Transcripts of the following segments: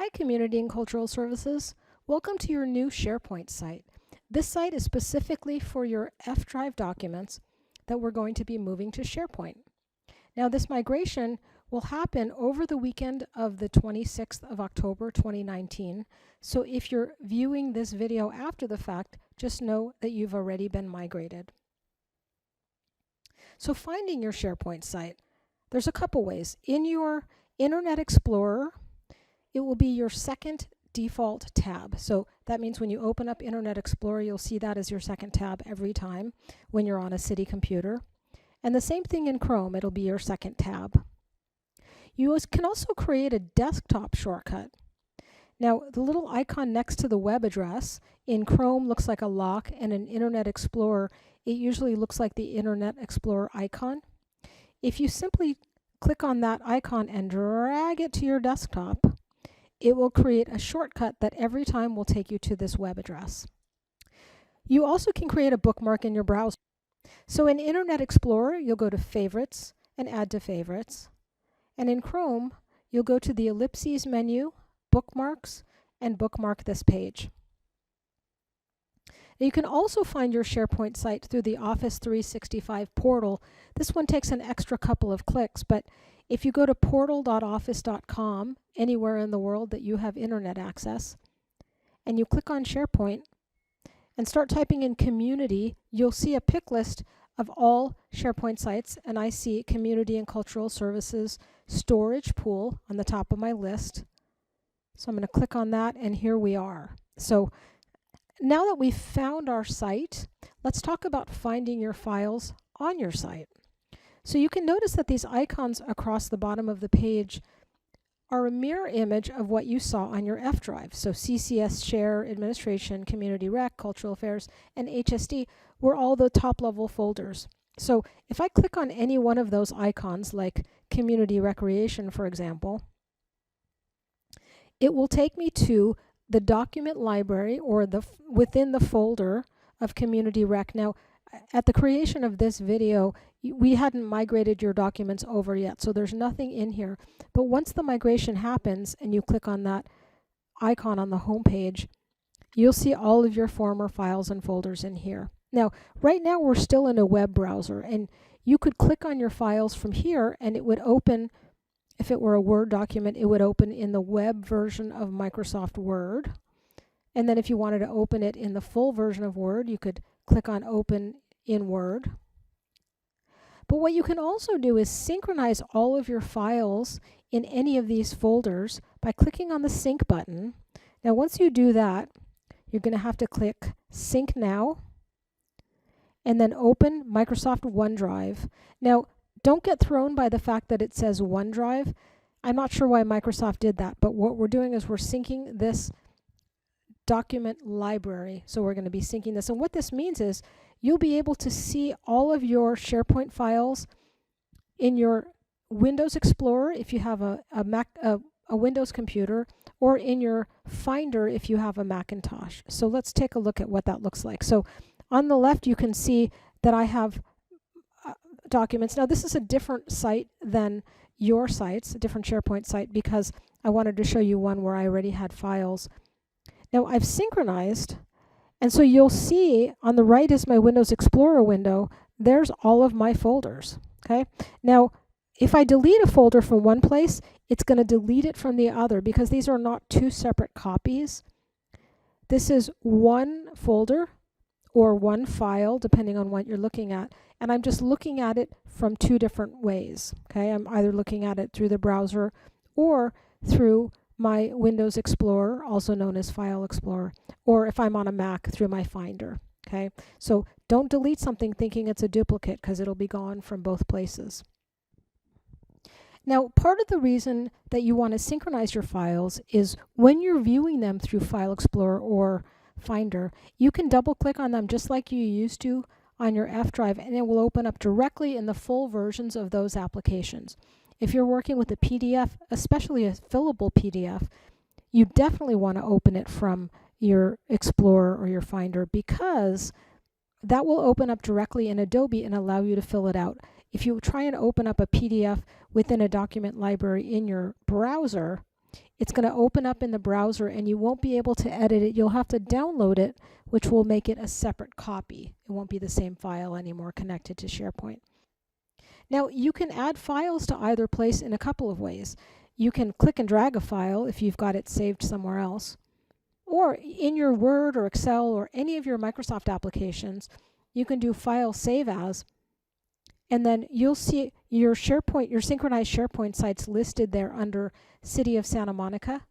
Hi, Community and Cultural Services. Welcome to your new SharePoint site. This site is specifically for your F drive documents that we're going to be moving to SharePoint. Now, this migration will happen over the weekend of the 26th of October 2019. So if you're viewing this video after the fact, just know that you've already been migrated. So finding your SharePoint site, there's a couple ways. In your Internet Explorer, it will be your second default tab. So that means when you open up Internet Explorer, you'll see that as your second tab every time when you're on a city computer. And the same thing in Chrome, it'll be your second tab. You can also create a desktop shortcut. Now, the little icon next to the web address in Chrome looks like a lock, and in Internet Explorer, it usually looks like the Internet Explorer icon. If you simply click on that icon and drag it to your desktop, it will create a shortcut that every time will take you to this web address. You also can create a bookmark in your browser. So in Internet Explorer, you'll go to Favorites and Add to Favorites. And in Chrome, you'll go to the ellipses menu, Bookmarks, and bookmark this page. Now you can also find your SharePoint site through the Office 365 portal. This one takes an extra couple of clicks, but if you go to portal.office.com, anywhere in the world that you have internet access, and you click on SharePoint and start typing in community, you'll see a pick list of all SharePoint sites, and I see Community and Cultural Services Storage Pool on the top of my list. So I'm going to click on that, and here we are. So now that we've found our site, let's talk about finding your files on your site. So you can notice that these icons across the bottom of the page are a mirror image of what you saw on your F drive. So CCS, Share, Administration, Community Rec, Cultural Affairs, and HSD were all the top level folders. So if I click on any one of those icons, like Community Recreation, for example, it will take me to the document library or within the folder of Community Rec. Now, at the creation of this video, we hadn't migrated your documents over yet, so there's nothing in here. But once the migration happens and you click on that icon on the home page, you'll see all of your former files and folders in here. Now, right now we're still in a web browser, and you could click on your files from here and it would open. If it were a Word document, it would open in the web version of Microsoft Word. And then if you wanted to open it in the full version of Word, you could click on Open in Word. But what you can also do is synchronize all of your files in any of these folders by clicking on the Sync button. Now, once you do that, you're going to have to click Sync Now and then open Microsoft OneDrive. Now, don't get thrown by the fact that it says OneDrive. I'm not sure why Microsoft did that, but what we're doing is we're syncing this document library. So we're going to be syncing this. And what this means is you'll be able to see all of your SharePoint files in your Windows Explorer if you have a Windows computer, or in your Finder if you have a Macintosh. So let's take a look at what that looks like. So on the left, you can see that I have documents. Now, this is a different site than your sites, a different SharePoint site, because I wanted to show you one where I already had files. Now, I've synchronized, and so you'll see on the right is my Windows Explorer window. There's all of my folders, okay? Now, if I delete a folder from one place, it's going to delete it from the other because these are not two separate copies. This is one folder or one file, depending on what you're looking at. And I'm just looking at it from two different ways, okay? I'm either looking at it through the browser or through my Windows Explorer, also known as File Explorer, or if I'm on a Mac, through my Finder, okay? So don't delete something thinking it's a duplicate because it'll be gone from both places. Now, part of the reason that you want to synchronize your files is when you're viewing them through File Explorer or Finder, you can double click on them just like you used to on your F drive, and it will open up directly in the full versions of those applications. If you're working with a PDF, especially a fillable PDF, you definitely want to open it from your Explorer or your Finder because that will open up directly in Adobe and allow you to fill it out. If you try and open up a PDF within a document library in your browser, It's going to open up in the browser and you won't be able to edit it. You'll have to download it, which will make it a separate copy. It won't be the same file anymore connected to SharePoint. Now, you can add files to either place in a couple of ways. You can click and drag a file if you've got it saved somewhere else. Or in your Word or Excel or any of your Microsoft applications, you can do File Save As, and then you'll see your SharePoint, your synchronized SharePoint sites listed there under City of Santa Monica.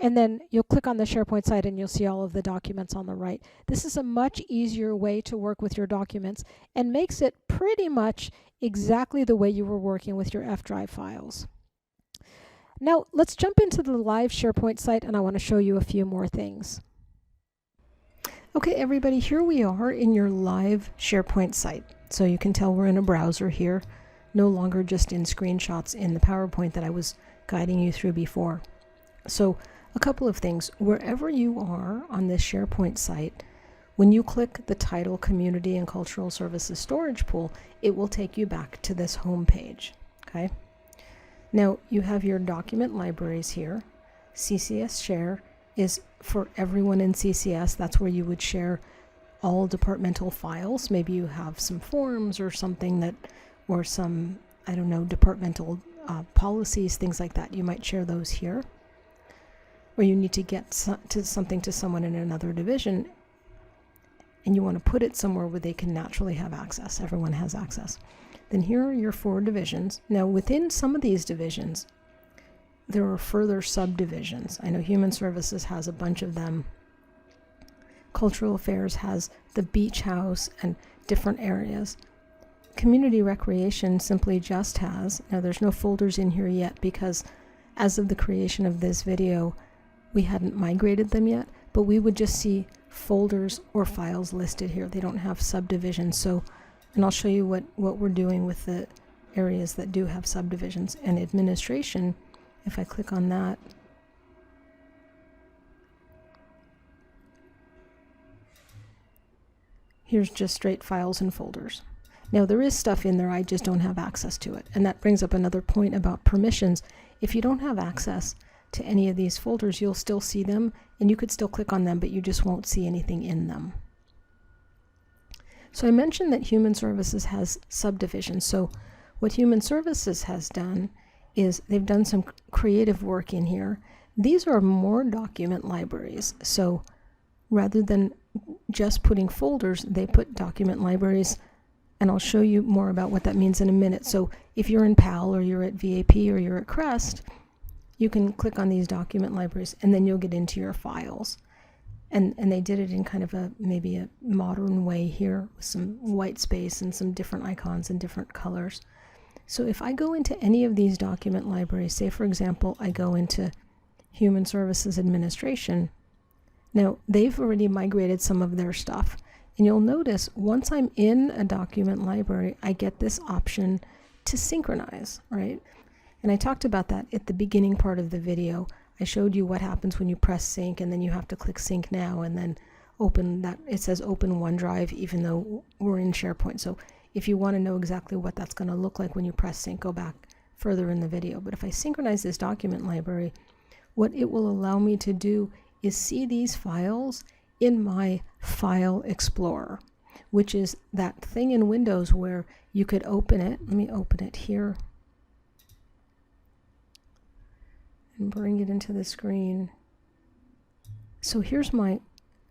And then you'll click on the SharePoint site and you'll see all of the documents on the right. This is a much easier way to work with your documents and makes it pretty much exactly the way you were working with your F drive files. Now let's jump into the live SharePoint site and I want to show you a few more things. Okay, everybody, here we are in your live SharePoint site. So you can tell we're in a browser here, no longer just in screenshots in the PowerPoint that I was guiding you through before. So a couple of things. Wherever you are on this SharePoint site, when you click the title Community and Cultural Services Storage Pool, it will take you back to this home page. Okay. Now you have your document libraries here. CCS Share is for everyone in CCS. That's where you would share all departmental files. Maybe you have some forms or something that, or some, I don't know, departmental policies, things like that. You might share those here. Or you need to get something to someone in another division and you want to put it somewhere where they can naturally have access. Everyone has access. Then here are your 4 divisions. Now within some of these divisions, there are further subdivisions. I know Human Services has a bunch of them. Cultural Affairs has the beach house and different areas. Community Recreation simply just has, now there's no folders in here yet because as of the creation of this video, we hadn't migrated them yet, but we would just see folders or files listed here. They don't have subdivisions. So, and I'll show you what we're doing with the areas that do have subdivisions. And administration, if I click on that, here's just straight files and folders. Now there is stuff in there, I just don't have access to it. And that brings up another point about permissions. If you don't have access to any of these folders, you'll still see them and you could still click on them, but you just won't see anything in them. So I mentioned that Human Services has subdivisions. So what Human Services has done is they've done some creative work in here. These are more document libraries. So rather than just putting folders, they put document libraries, and I'll show you more about what that means in a minute. So if you're in PAL or you're at VAP or you're at CREST, you can click on these document libraries and then you'll get into your files. And they did it in kind of maybe a modern way here with some white space and some different icons and different colors. So if I go into any of these document libraries, say for example, I go into Human Services Administration, now they've already migrated some of their stuff. And you'll notice once I'm in a document library, I get this option to synchronize, right? And I talked about that at the beginning part of the video. I showed you what happens when you press sync and then you have to click sync now and then open that. It says open OneDrive even though we're in SharePoint. So if you want to know exactly what that's going to look like when you press sync, go back further in the video. But if I synchronize this document library, what it will allow me to do is see these files in my File Explorer, which is that thing in Windows where you could open it. Let me open it here and bring it into the screen. So here's my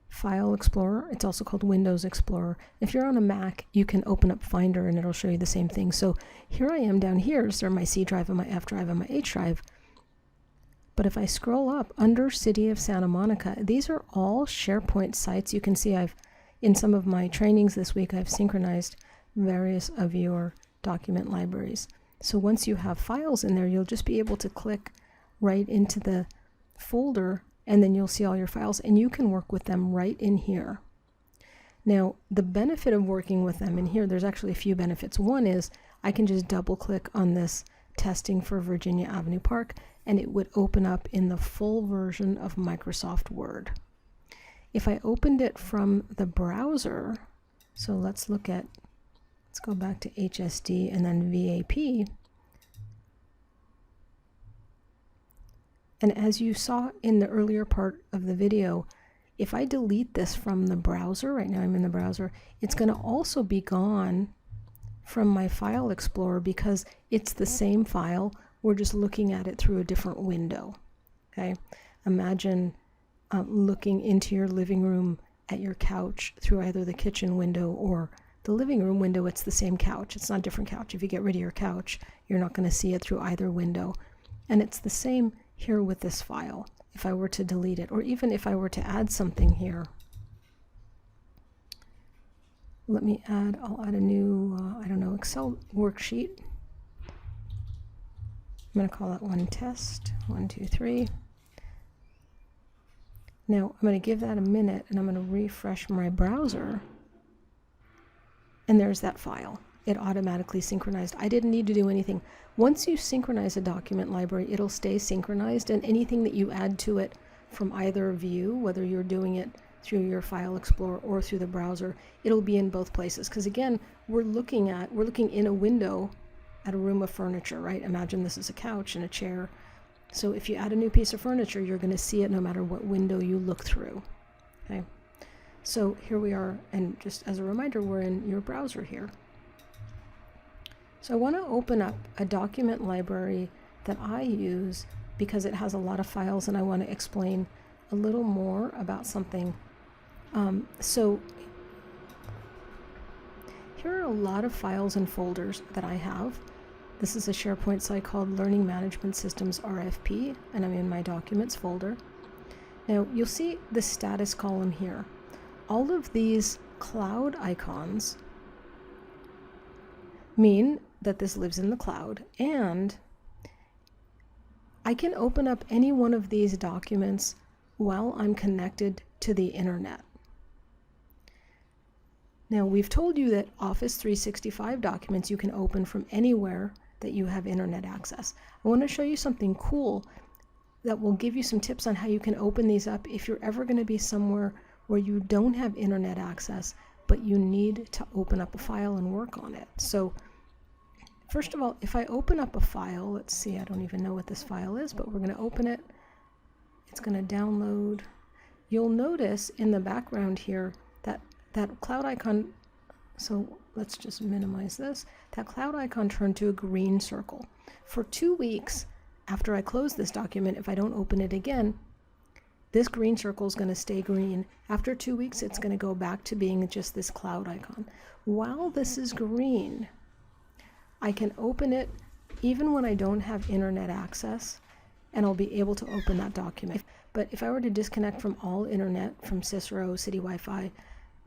File Explorer. It's also called Windows Explorer. If you're on a Mac, you can open up Finder and it'll show you the same thing. So here I am down here. So my C drive and my F drive and my H drive. But if I scroll up under City of Santa Monica, these are all SharePoint sites. You can see in some of my trainings this week, I've synchronized various of your document libraries. So once you have files in there, you'll just be able to click right into the folder and then you'll see all your files and you can work with them right in here. Now, the benefit of working with them in here, there's actually a few benefits. One is I can just double click on this testing for Virginia Avenue Park and it would open up in the full version of Microsoft Word. If I opened it from the browser, so let's go back to HSD and then VAP. And as you saw in the earlier part of the video, if I delete this from the browser, right now I'm in the browser, it's going to also be gone from my file explorer because it's the same file. We're just looking at it through a different window. Okay, imagine looking into your living room at your couch through either the kitchen window or the living room window. It's the same couch. It's not a different couch. If you get rid of your couch, you're not going to see it through either window. And it's the same here with this file. If I were to delete it, or even if I were to add something here, I'll add a new, I don't know, Excel worksheet. I'm going to call that one test, 1, 2, 3. Now I'm going to give that a minute and I'm going to refresh my browser. And there's that file. It automatically synchronized. I didn't need to do anything. Once you synchronize a document library, it'll stay synchronized, and anything that you add to it from either view, whether you're doing it through your file explorer or through the browser, it'll be in both places. Because again, we're looking in a window at a room of furniture, right? Imagine this is a couch and a chair. So if you add a new piece of furniture, you're going to see it no matter what window you look through. Okay. So here we are, and just as a reminder, we're in your browser here. So I want to open up a document library that I use because it has a lot of files, and I want to explain a little more about something. So here are a lot of files and folders that I have. This is a SharePoint site called Learning Management Systems RFP, and I'm in my Documents folder. Now you'll see the status column here. All of these cloud icons mean that this lives in the cloud, and I can open up any one of these documents while I'm connected to the internet. Now we've told you that Office 365 documents you can open from anywhere that you have internet access. I want to show you something cool that will give you some tips on how you can open these up if you're ever going to be somewhere where you don't have internet access, but you need to open up a file and work on it. So first of all, if I open up a file, let's see, I don't even know what this file is, but we're going to open it. It's going to download. You'll notice in the background here that that cloud icon, so let's just minimize this, that cloud icon turned to a green circle. For 2 weeks after I close this document, if I don't open it again, this green circle is going to stay green. After 2 weeks, it's going to go back to being just this cloud icon. While this is green, I can open it even when I don't have internet access, and I'll be able to open that document. But if I were to disconnect from all internet, from Cicero, City Wi-Fi,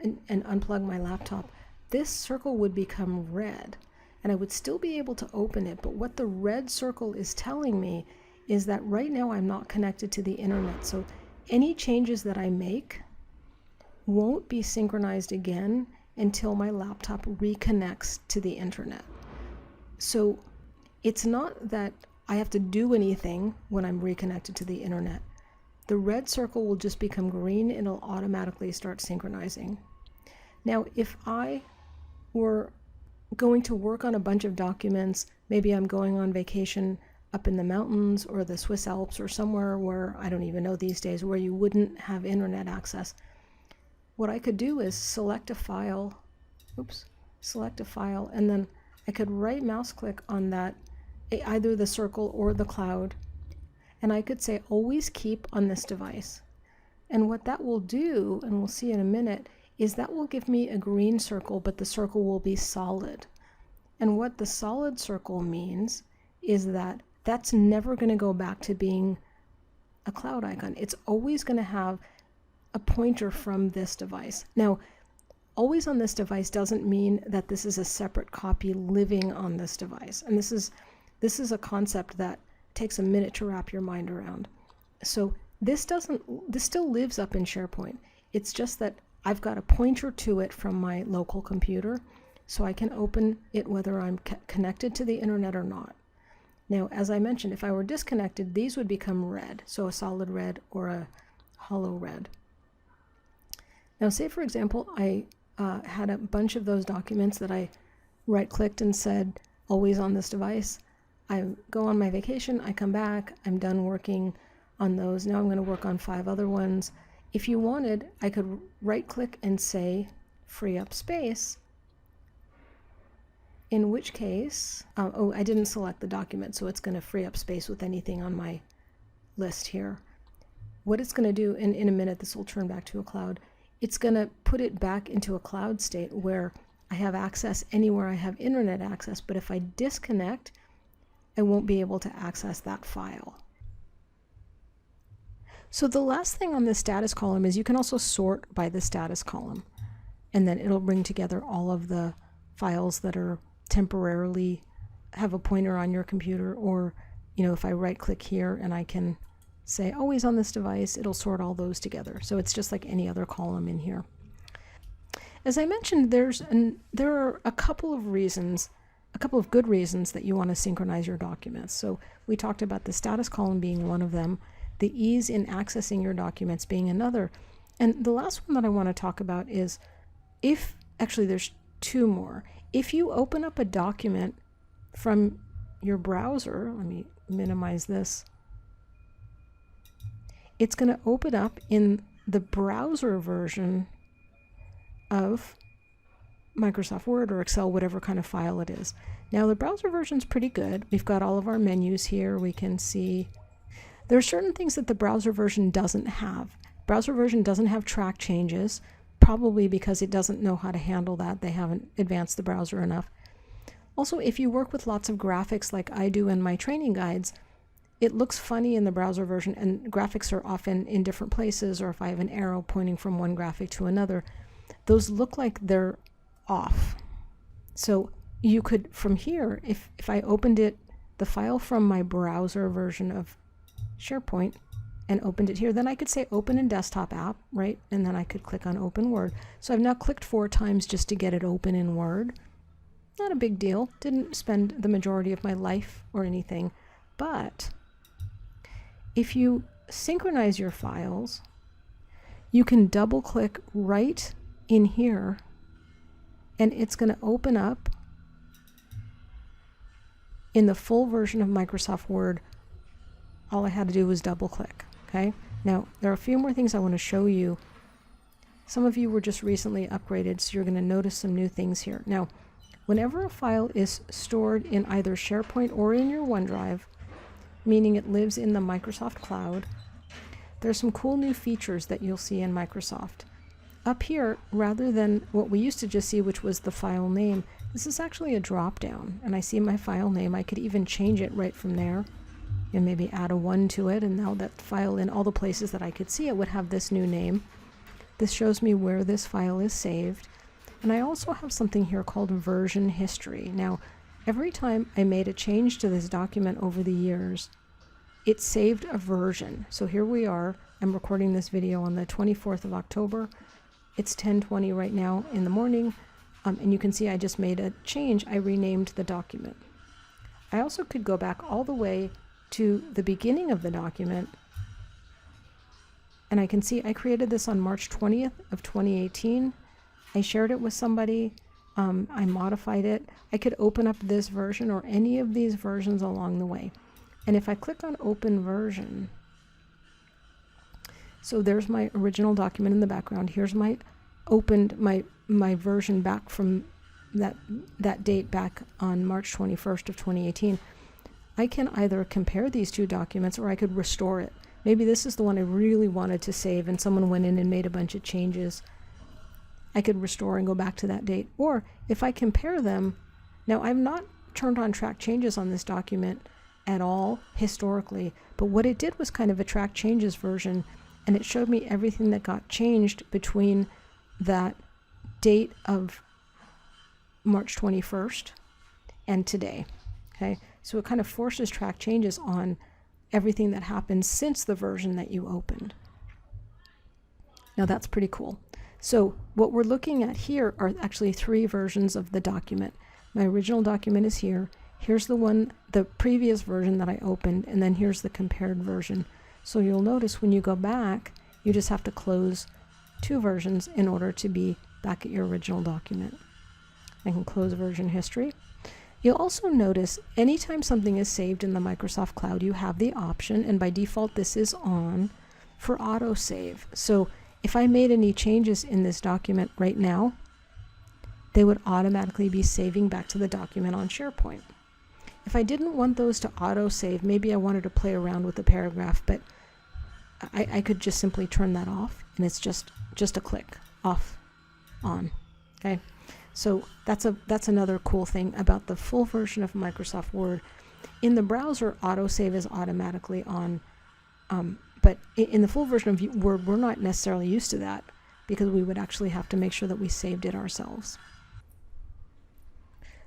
and unplug my laptop, this circle would become red, and I would still be able to open it. But what the red circle is telling me is that right now I'm not connected to the internet. So any changes that I make won't be synchronized again until my laptop reconnects to the internet. So it's not that I have to do anything when I'm reconnected to the internet. The red circle will just become green and it'll automatically start synchronizing. Now, if I were going to work on a bunch of documents, maybe I'm going on vacation up in the mountains or the Swiss Alps or somewhere where I don't even know these days where you wouldn't have internet access, what I could do is select a file, and then I could right mouse click on that, either the circle or the cloud, and I could say always keep on this device. And what that will do, and we'll see in a minute, is that will give me a green circle, but the circle will be solid. And what the solid circle means is that that's never going to go back to being a cloud icon. It's always going to have a pointer from this device. Now, always on this device doesn't mean that this is a separate copy living on this device. And this is a concept that takes a minute to wrap your mind around. So this still lives up in SharePoint. It's just that I've got a pointer to it from my local computer, so I can open it whether I'm connected to the internet or not. Now, as I mentioned, if I were disconnected, these would become red, so a solid red or a hollow red. Now, say for example, I had a bunch of those documents that I right-clicked and said, always on this device. I go on my vacation, I come back, I'm done working on those. Now I'm going to work on 5 other ones. If you wanted, I could right click and say free up space, in which case, oh, I didn't select the document, so it's going to free up space with anything on my list here. What it's going to do, and in a minute this will turn back to a cloud, it's going to put it back into a cloud state where I have access anywhere I have internet access, but if I disconnect, I won't be able to access that file. So the last thing on the status column is you can also sort by the status column, and then it'll bring together all of the files that are temporarily have a pointer on your computer, or if I right click here and I can say always on this device, it'll sort all those together. So it's just like any other column in here. As I mentioned, there are a couple of good reasons that you want to synchronize your documents. So we talked about the status column being one of them, the ease in accessing your documents being another. And the last one that I want to talk about is actually there's 2 more. If you open up a document from your browser, let me minimize this, it's going to open up in the browser version of Microsoft Word or Excel, whatever kind of file it is. Now the browser version is pretty good. We've got all of our menus here. We can see there are certain things that the browser version doesn't have. Browser version doesn't have track changes, probably because it doesn't know how to handle that. They haven't advanced the browser enough. Also, if you work with lots of graphics like I do in my training guides, it looks funny in the browser version, and graphics are often in different places, or if I have an arrow pointing from one graphic to another, those look like they're off. So you could, from here, if I opened the file from my browser version of SharePoint and opened it here, then I could say open in desktop app, right? And then I could click on open Word. So I've now clicked 4 times just to get it open in Word. Not a big deal. Didn't spend the majority of my life or anything. But if you synchronize your files, you can double click right in here and it's going to open up in the full version of Microsoft Word. All I had to do was double click. Okay. Now there are a few more things I want to show you. Some of you were just recently upgraded, so you're going to notice some new things here. Now, whenever a file is stored in either SharePoint or in your OneDrive, meaning it lives in the Microsoft cloud, there's some cool new features that you'll see in Microsoft. Up here, rather than what we used to just see, which was the file name, this is actually a drop down, and I see my file name. I could even change it right from there and maybe add a 1 to it, and now that file, in all the places that I could see it, would have this new name. This shows me where this file is saved. And I also have something here called version history. Now, every time I made a change to this document over the years, it saved a version. So here we are. I'm recording this video on the 24th of October. It's 10:20 right now in the morning. And you can see I just made a change. I renamed the document. I also could go back all the way to the beginning of the document, and I can see I created this on March 20th of 2018. I shared it with somebody. I modified it. I could open up this version or any of these versions along the way. And if I click on open version, so there's my original document in the background. Here's my opened my version back from that date back on March 21st of 2018. I can either compare these 2 documents, or I could restore it. Maybe this is the one I really wanted to save and someone went in and made a bunch of changes. I could restore and go back to that date. Or if I compare them, now I've not turned on track changes on this document at all historically, but what it did was kind of a track changes version, and it showed me everything that got changed between that date of March 21st and today. Okay, so it kind of forces track changes on everything that happened since the version that you opened. Now that's pretty cool. So what we're looking at here are actually 3 versions of the document. My original document is here. Here's the previous version that I opened, and then here's the compared version. So you'll notice when you go back, you just have to close 2 versions in order to be back at your original document. I can close version history. You'll also notice anytime something is saved in the Microsoft Cloud, you have the option, and by default this is on, for autosave. So if I made any changes in this document right now, they would automatically be saving back to the document on SharePoint. If I didn't want those to autosave, maybe I wanted to play around with the paragraph, but I could just simply turn that off, and it's just a click, off, on, okay? So that's another cool thing about the full version of Microsoft Word. In the browser, autosave is automatically on, but in the full version of Word, we're not necessarily used to that because we would actually have to make sure that we saved it ourselves.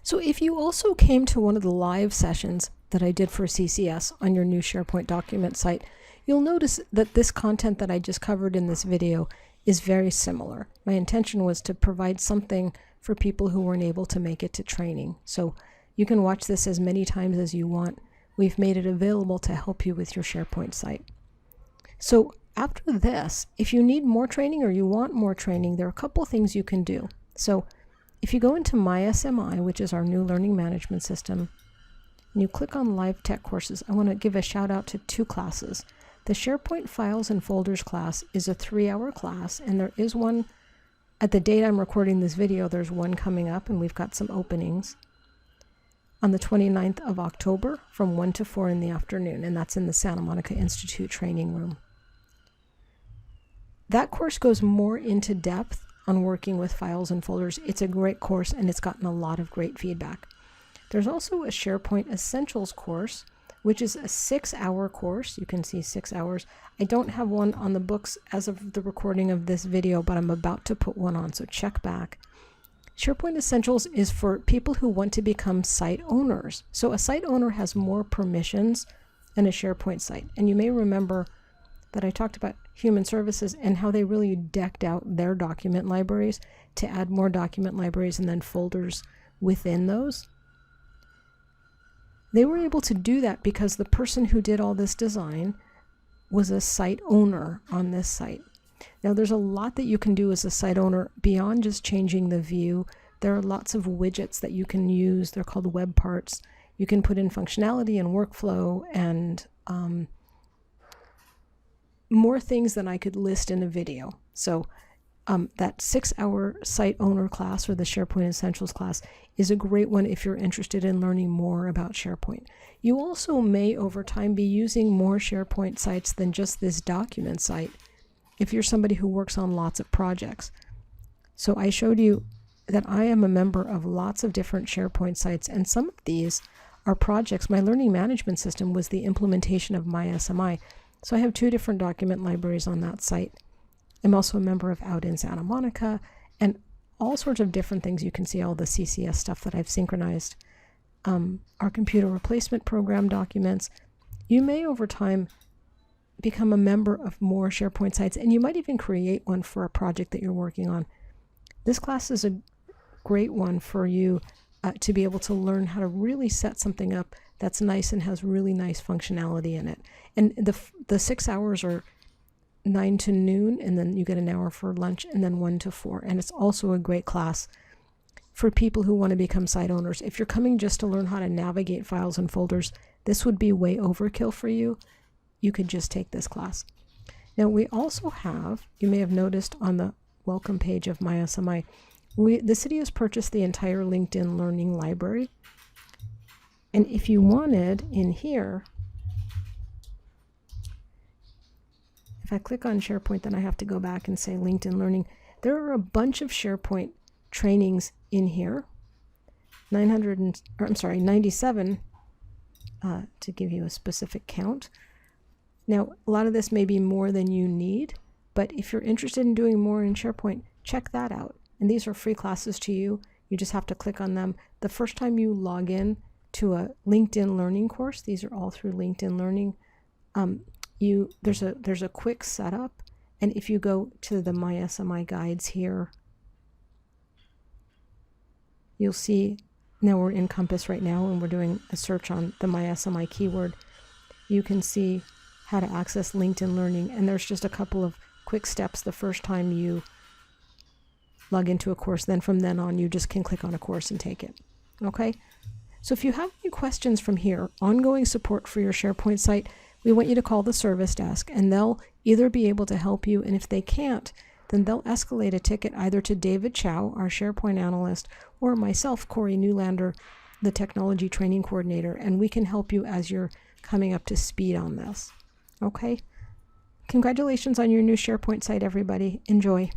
So if you also came to one of the live sessions that I did for CCS on your new SharePoint document site, you'll notice that this content that I just covered in this video is very similar. My intention was to provide something for people who weren't able to make it to training. So you can watch this as many times as you want. We've made it available to help you with your SharePoint site. So after this, if you need more training or you want more training, there are a couple things you can do. So if you go into MySMI, which is our new learning management system, and you click on Live Tech Courses, I want to give a shout out to 2 classes. The SharePoint Files and Folders class is a 3-hour class, and there is one, at the date I'm recording this video, there's one coming up, and we've got some openings on the 29th of October from 1 to 4 in the afternoon, and that's in the Santa Monica Institute training room. That course goes more into depth on working with files and folders. It's a great course, and it's gotten a lot of great feedback. There's also a SharePoint Essentials course, which is a 6-hour course. You can see 6 hours. I don't have one on the books as of the recording of this video, but I'm about to put one on, so check back. SharePoint Essentials is for people who want to become site owners. So a site owner has more permissions than a SharePoint site. And you may remember that I talked about human services and how they really decked out their document libraries to add more document libraries and then folders within those. They were able to do that because the person who did all this design was a site owner on this site. Now there's a lot that you can do as a site owner beyond just changing the view. There are lots of widgets that you can use. They're called web parts. You can put in functionality and workflow and more things than I could list in a video. So that 6-hour site owner class, or the SharePoint Essentials class, is a great one if you're interested in learning more about SharePoint. You also may over time be using more SharePoint sites than just this document site if you're somebody who works on lots of projects. So I showed you that I am a member of lots of different SharePoint sites, and some of these are projects. My learning management system was the implementation of MySMI. So I have 2 different document libraries on that site. I'm also a member of Out in Santa Monica and all sorts of different things. You can see all the CCS stuff that I've synchronized. Our computer replacement program documents. You may over time become a member of more SharePoint sites, and you might even create one for a project that you're working on. This class is a great one for you to be able to learn how to really set something up that's nice and has really nice functionality in it. And the 6 hours are 9 to noon, and then you get an hour for lunch, and then 1 to 4. And it's also a great class for people who want to become site owners. If you're coming just to learn how to navigate files and folders, this would be way overkill for you. You could just take this class. Now we also have, you may have noticed on the welcome page of MySMI, the city has purchased the entire LinkedIn Learning library. And if you wanted in here, if I click on SharePoint, then I have to go back and say LinkedIn Learning. There are a bunch of SharePoint trainings in here. 97 to give you a specific count. Now, a lot of this may be more than you need, but if you're interested in doing more in SharePoint, check that out. And these are free classes to you. You just have to click on them. The first time you log in to a LinkedIn Learning course, these are all through LinkedIn Learning, there's a quick setup, and if you go to the MySMI guides here, you'll see, now we're in Compass right now and we're doing a search on the MySMI keyword. You can see how to access LinkedIn Learning, and there's just a couple of quick steps the first time you log into a course. Then from then on, you just can click on a course and take it. Okay? So if you have any questions from here, ongoing support for your SharePoint site, we want you to call the service desk, and they'll either be able to help you, and if they can't, then they'll escalate a ticket either to David Chow, our SharePoint analyst, or myself, Corey Newlander, the technology training coordinator, and we can help you as you're coming up to speed on this. Okay? Congratulations on your new SharePoint site, everybody. Enjoy.